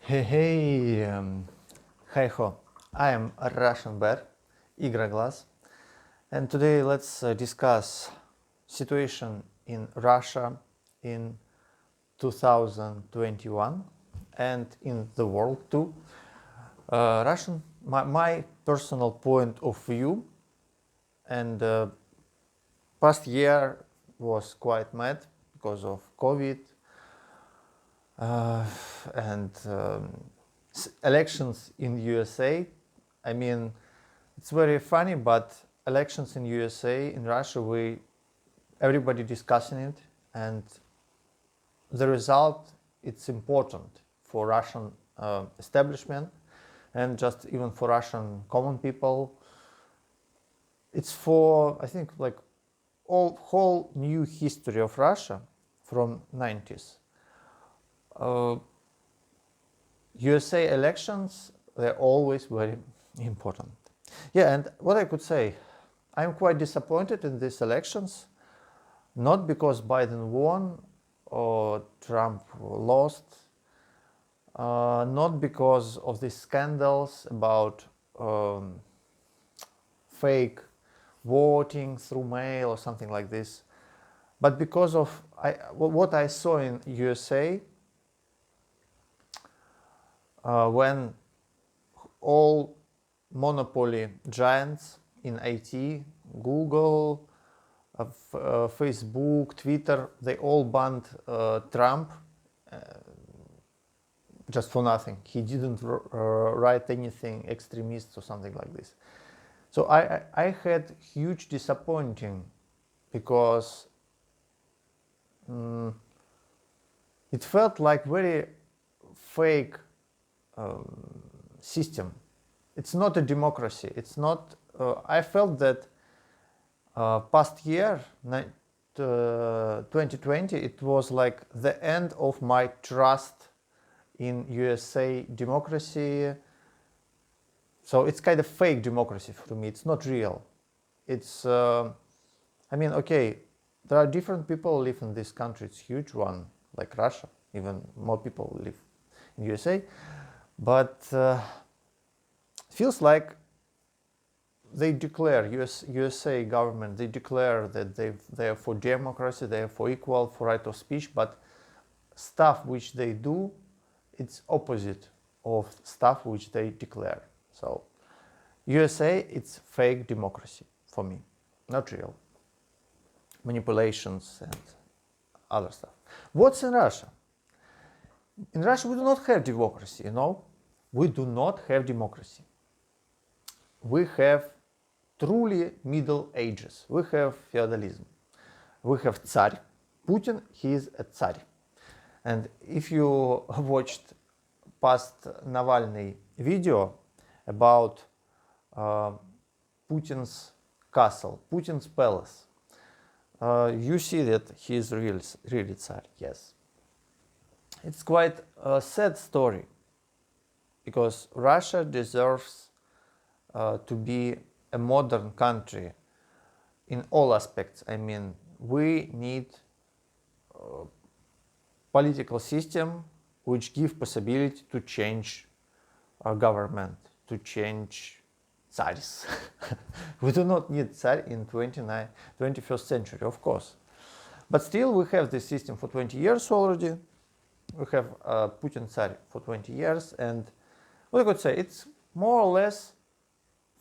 Hey, hi ho, I am a Russian bear, Igra Glass, and today let's discuss situation in Russia in 2021 and in the world too. My personal point of view, and past year was quite mad because of COVID and elections in USA. I mean, it's very funny, but elections in USA, in Russia, everybody discussing it, and the result, it's important for Russian establishment and just even for Russian common people. It's for, I think, like whole new history of Russia from 90s. USA elections, they're always very important. Yeah, and what I could say, I'm quite disappointed in these elections, not because Biden won or Trump lost, not because of these scandals about fake voting through mail or something like this, but because of what I saw in USA when all monopoly giants in IT, Google, Facebook, Twitter, they all banned Trump just for nothing. He didn't write anything extremist or something like this. So I had huge disappointing because it felt like very fake system. It's not a democracy. It's not. I felt that past year, 2020, it was like the end of my trust in USA democracy. So it's kind of fake democracy for me. It's not real. It's. I mean, okay, there are different people live in this country. It's a huge one, like Russia. Even more people live in USA. But feels like they declare, USA government, they declare that they are for democracy, they are for equal, for right of speech, but stuff which they do, it's opposite of stuff which they declare. So USA, it's fake democracy for me, not real. Manipulations and other stuff. What's in Russia? In Russia, we do not have democracy, you know? We do not have democracy. We have truly Middle Ages. We have feudalism. We have Tsar. Putin, he is a Tsar. And if you watched past Navalny video about Putin's castle, Putin's palace, you see that he is really Tsar, yes. It's quite a sad story because Russia deserves to be a modern country in all aspects. I mean, we need a political system which give possibility to change our government, to change tsars. We do not need tsar in 21st century, of course. But still we have this system for 20 years already. We have Putin Tsar for 20 years, and what I could say, it's more or less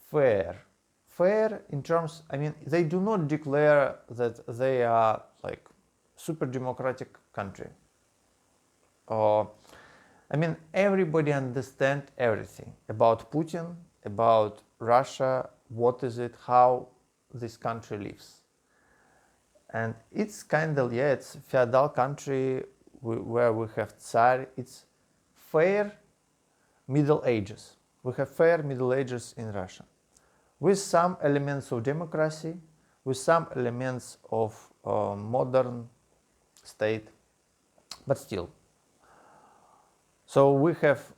fair. Fair in terms, I mean, they do not declare that they are like super democratic country. I mean, everybody understands everything about Putin, about Russia, what is it, how this country lives. And it's kind of, yeah, it's a feudal country where we have Tsar. It's fair Middle Ages. We have fair Middle Ages in Russia, with some elements of democracy, with some elements of modern state, but still. So we have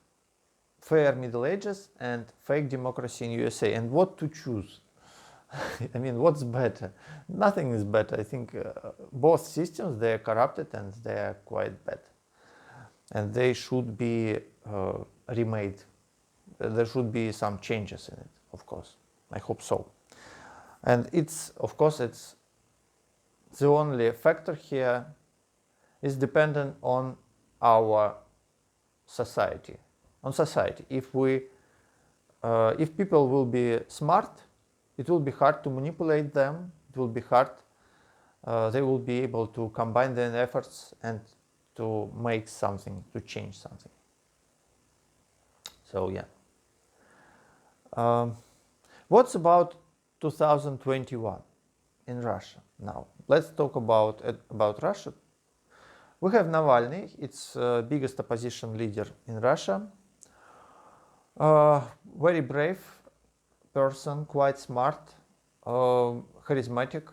fair Middle Ages and fake democracy in USA. And what to choose? I mean, what's better? Nothing is better. I think both systems, they are corrupted and they are quite bad. And they should be remade. There should be some changes in it, of course. I hope so. And it's, of course, it's the only factor here is dependent on our society. On society. If people will be smart, it will be hard to manipulate them. It will be hard. They will be able to combine their efforts and to make something, to change something. So yeah. What's about 2021 in Russia now? Let's talk about Russia. We have Navalny. It's biggest opposition leader in Russia. Very brave person, quite smart, charismatic.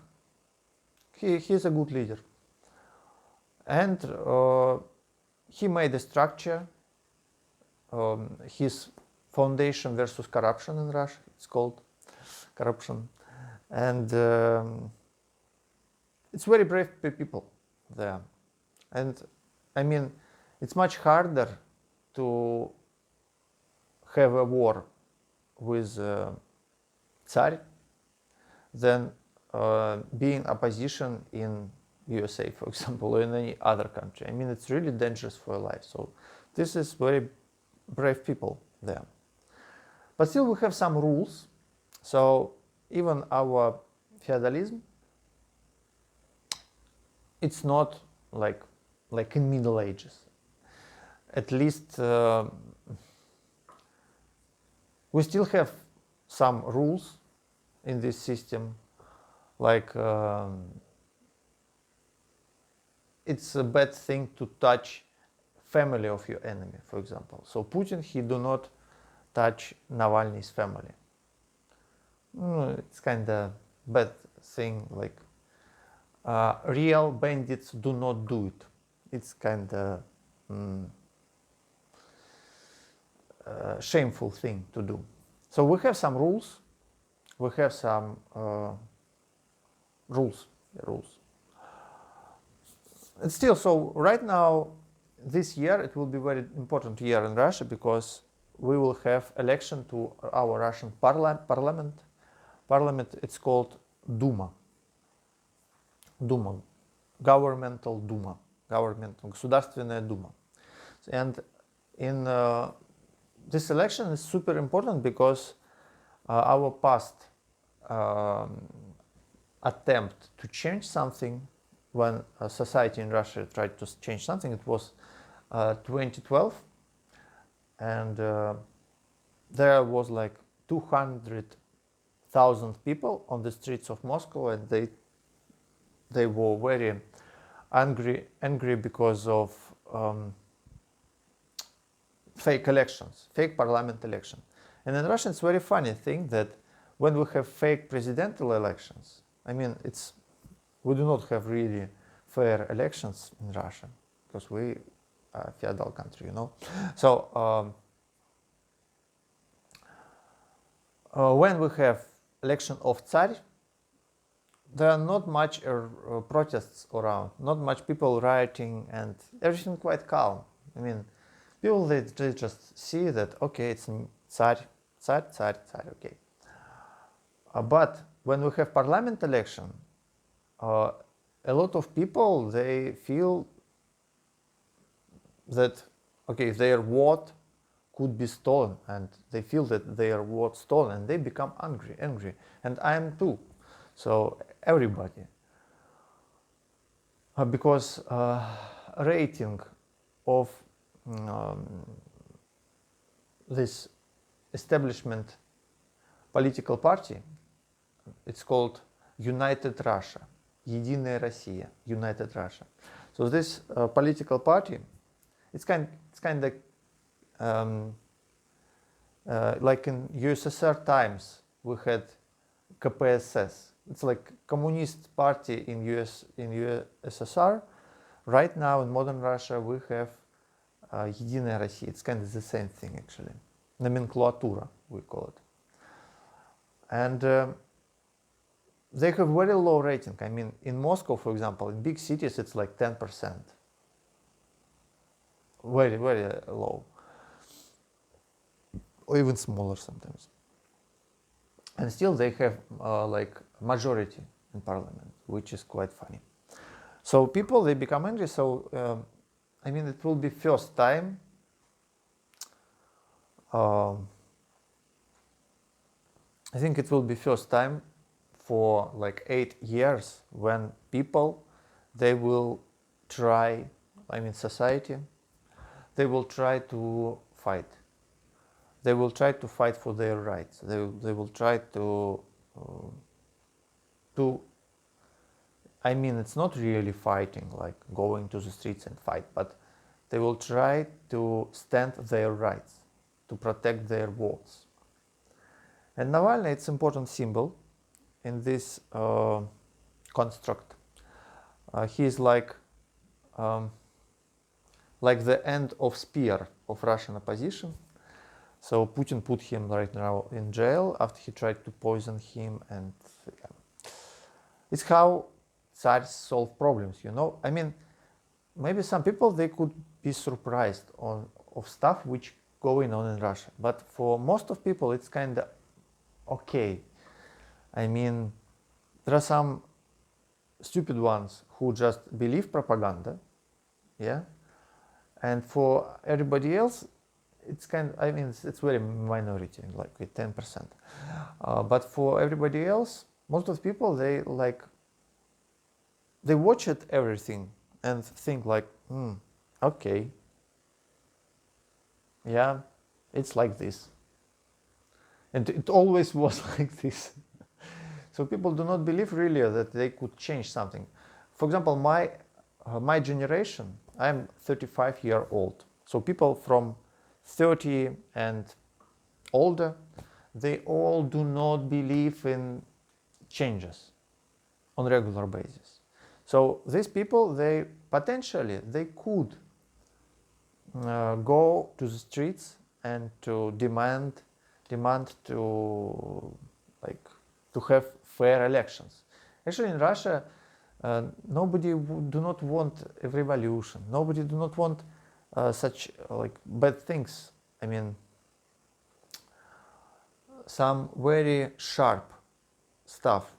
He's a good leader. And he made a structure, his Foundation versus Corruption in Russia, it's called corruption. And it's very brave people there. And I mean, it's much harder to have a war with Tsar than being opposition in USA, for example, or in any other country. I mean, it's really dangerous for your life. So this is very brave people there. But still we have some rules. So even our feudalism, it's not like in Middle Ages. At least we still have some rules in this system, like it's a bad thing to touch family of your enemy, for example. So Putin, he do not touch Navalny's family. It's kind of bad thing, like real bandits do not do it. It's kind of shameful thing to do. So we have some rules. We have some rules. And still, so right now, this year, it will be very important year in Russia because we will have election to our Russian parliament. It's called Duma. Governmental Duma. Государственная Дума. And in this election is super important because our past attempt to change something when society in Russia tried to change something, it was 2012, and there was like 200,000 people on the streets of Moscow, and they were very angry because of fake elections, fake parliament election. And in Russia, it's very funny thing that when we have fake presidential elections, I mean, we do not have really fair elections in Russia because we are a feudal country, you know. So when we have election of Tsar, there are not much protests around, not much people rioting, and everything quite calm. I mean, people, they just see that, okay, it's Tsar, okay. But when we have parliament election, a lot of people, they feel that, okay, their vote could be stolen, and they feel that their vote stolen, and they become angry, and I am too. So everybody, because rating of this establishment political party, it's called United Russia, Единая Россия, United Russia. So this political party, it's kind of like in USSR times we had KPSS. It's like Communist Party in USSR. Right now in modern Russia we have Единая Россия. It's kind of the same thing actually. Nomenclatura we call it. And they have very low rating. I mean, in Moscow, for example, in big cities, it's like 10%. Very, very low. or even smaller sometimes. And still they have like majority in parliament, which is quite funny. So people, they become angry. So I mean, it will be first time I think it will be first time for like 8 years when people, they will try, I mean society, they will try to fight. They will try to fight for their rights. They will try to, I mean, it's not really fighting, like going to the streets and fight, but they will try to stand their rights, to protect their votes. And Navalny, it's important symbol in this construct. He is like the end of spear of Russian opposition. So Putin put him right now in jail after he tried to poison him, and it's how Tsars solve problems, you know. I mean, maybe some people, they could be surprised of stuff which going on in Russia, but for most of people it's kind of okay. I mean, there are some stupid ones who just believe propaganda, yeah, and for everybody else it's kind of, I mean, it's very minority, like 10%. But for everybody else, most of the people, they watch it everything and think like, okay, yeah, it's like this. And it always was like this. So people do not believe really that they could change something. For example, my generation, I'm 35-year-old. So people from 30 and older, they all do not believe in changes on regular basis. So these people, they potentially, they could go to the streets and to demand to have fair elections. Actually, in Russia, nobody do not want a revolution. Nobody do not want such like bad things. I mean, some very sharp stuff.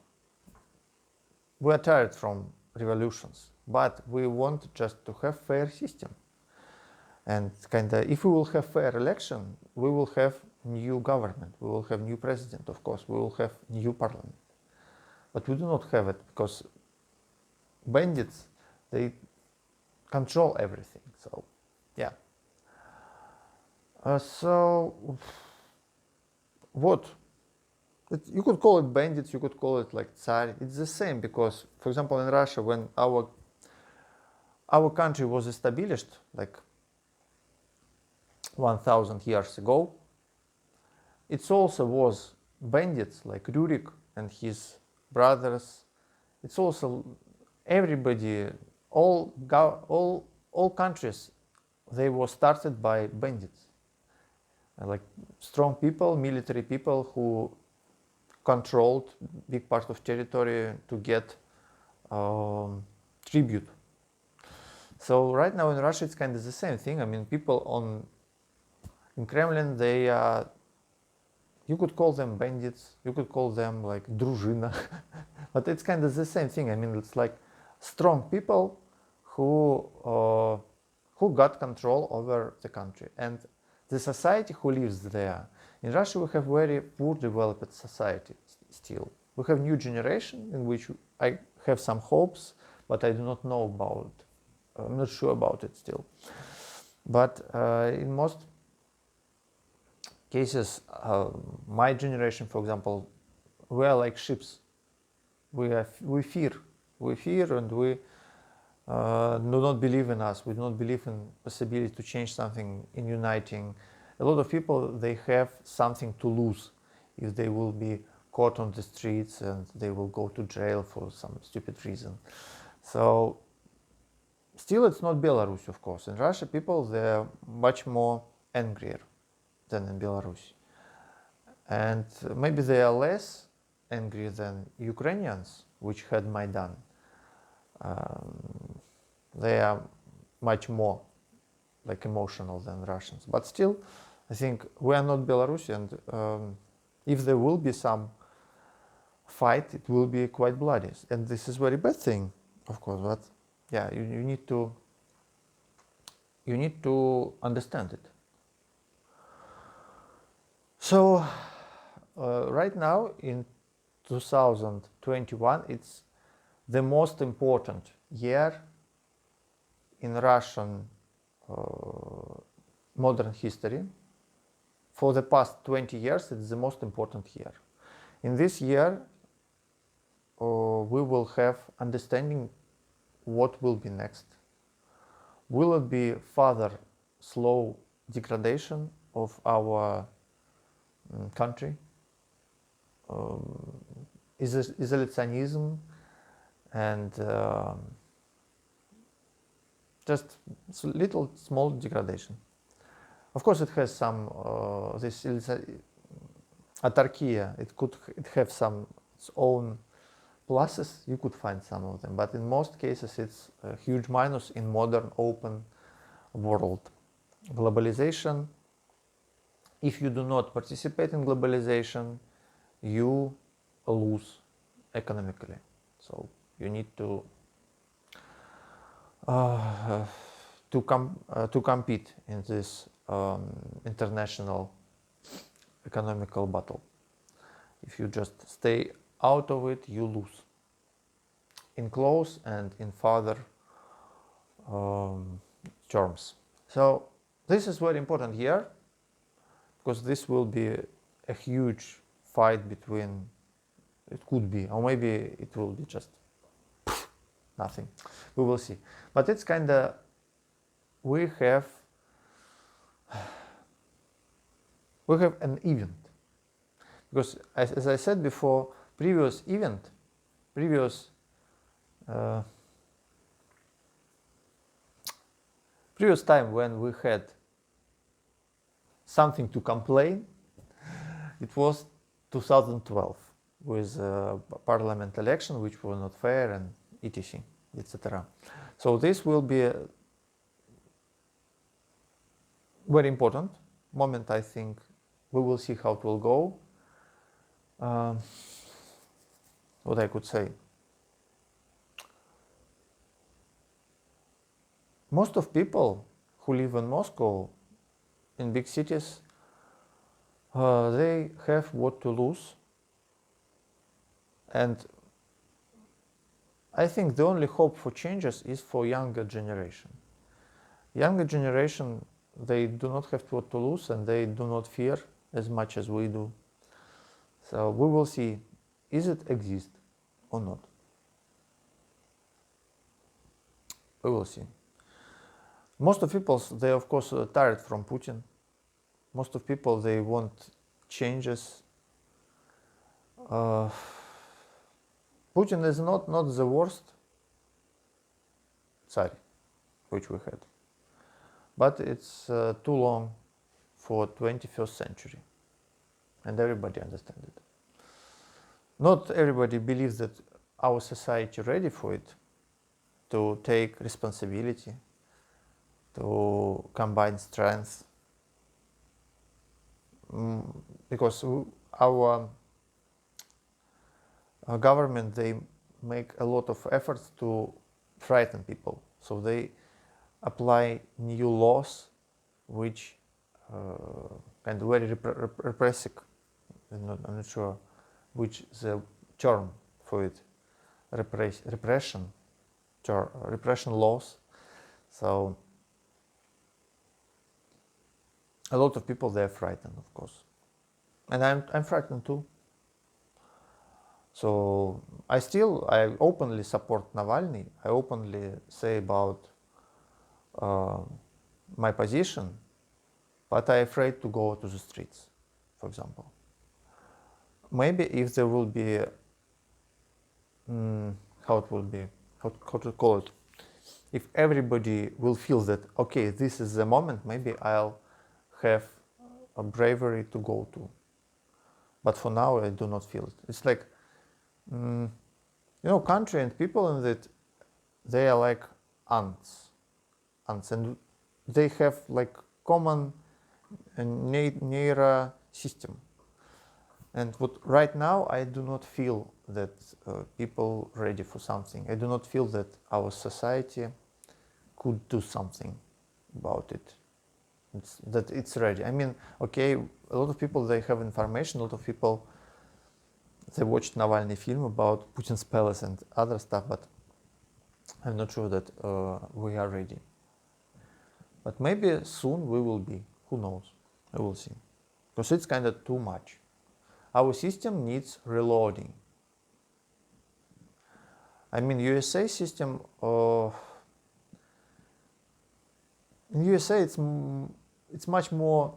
We are tired from revolutions, but we want just to have fair system. And if we will have fair election, we will have new government, we will have new president, of course, we will have new parliament. But we do not have it because bandits, they control everything. So, yeah. So, what? You could call it bandits, you could call it like Tsar. It's the same because, for example, in Russia, when our country was established, like 1000 years ago, it also was bandits like Rurik and his brothers. It's also everybody, all countries, they were started by bandits, like strong people, military people who controlled big part of territory to get tribute. So right now in Russia it's kind of the same thing. I mean, people in Kremlin, they you could call them bandits, you could call them like дружина, but it's kind of the same thing. I mean, it's like strong people who got control over the country and the society who lives there. In Russia, we have very poor developed society still. We have new generation in which I have some hopes, but I do not know about. I'm not sure about it still. But in most cases, my generation, for example, we are like ships. We fear, and we do not believe in us. We do not believe in possibility to change something, in uniting. A lot of people, they have something to lose if they will be caught on the streets and they will go to jail for some stupid reason. So still, it's not Belarus, of course. In Russia, people, they're much more angrier than in Belarus. And maybe they are less angry than Ukrainians, which had Maidan. They are much more like emotional than Russians. But still, I think we are not Belarus, and if there will be some fight, it will be quite bloody, and this is very bad thing, of course. But yeah, you need to understand it. So right now in 2021, it's the most important year in Russian modern history. For the past 20 years, it's the most important year. In this year, we will have understanding what will be next. Will it be further slow degradation of our country? Isolationism and just little small degradation. Of course, it has some this autarkia. It have some its own pluses. You could find some of them, but in most cases, it's a huge minus in modern open world. Globalization. If you do not participate in globalization, you lose economically. So you need to compete in this international economical battle. If you just stay out of it, you lose in close and in further terms. So this is very important here, because this will be a huge fight between, it could be, or maybe it will be just nothing. We will see. But it's kind of, we have an event. Because as I said before, previous time when we had something to complain, it was 2012 with parliament election, which were not fair, and etc., etc. So this will be a very important moment. I think we will see how it will go. What I could say. Most of people who live in Moscow, in big cities, they have what to lose. And I think the only hope for changes is for younger generation. Younger generation, they do not have what to lose, and they do not fear as much as we do. So we will see, is it exist or not? We will see. Most of people, they of course are tired from Putin. Most of people, they want changes. Putin is not the worst Tsar which we had, but it's too long for 21st century, and everybody understands it. Not everybody believes that our society is ready for it, to take responsibility, to combine strengths, because our government, they make a lot of efforts to frighten people. So they apply new laws which kind of very repressive. I'm not sure which the term for it. Repression laws. So a lot of people, they're frightened, of course, and I'm frightened too. So I openly support Navalny. I openly say about my position, but I'm afraid to go to the streets, for example. Maybe if there will be, how to call it, if everybody will feel that, okay, this is the moment, maybe I'll have a bravery to go to. But for now, I do not feel it. It's like, country and people in it, they are like ants, and they have like common nearer system. And right now, I do not feel that people ready for something. I do not feel that our society could do something about it. That it's ready. I mean, okay, a lot of people, they have information. A lot of people, they watched Navalny film about Putin's palace and other stuff, but I'm not sure that we are ready. But maybe soon we will be. Who knows? I will see. Because it's kind of too much. Our system needs reloading. I mean, USA system, in USA it's much more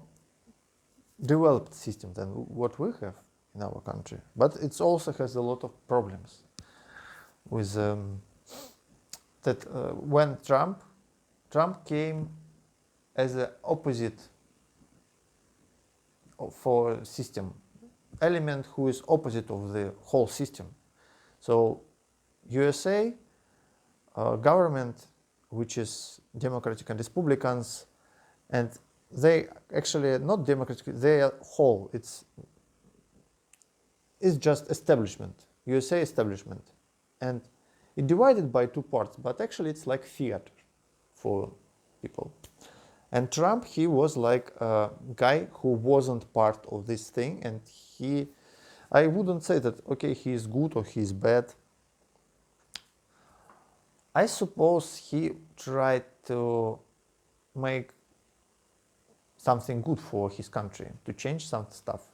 developed system than what we have in our country. But it also has a lot of problems with that when Trump came as the opposite for system element who is opposite of the whole system. So USA government, which is Democratic and Republicans, and they actually not democratic, they are whole. It's just establishment, USA establishment, and it divided by two parts, but actually it's like theater for people. And Trump, he was like a guy who wasn't part of this thing, and I wouldn't say that, okay, he is good or he is bad. I suppose he tried to make something good for his country, to change some stuff.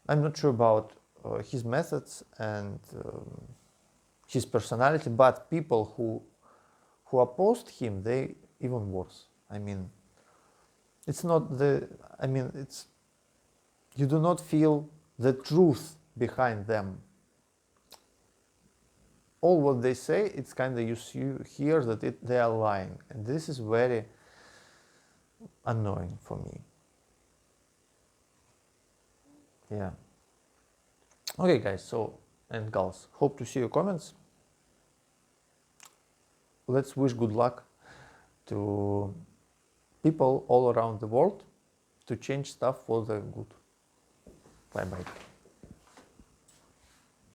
I'm not sure about his methods and his personality, but people who opposed him, they even worse. I mean, it's not the, I mean, it's, you do not feel the truth behind them. All what they say, it's kind of, you hear that they are lying. And this is very annoying for me. Yeah. Okay, guys, so, and gals, hope to see your comments. Let's wish good luck to people all around the world to change stuff for the good. Bye-bye.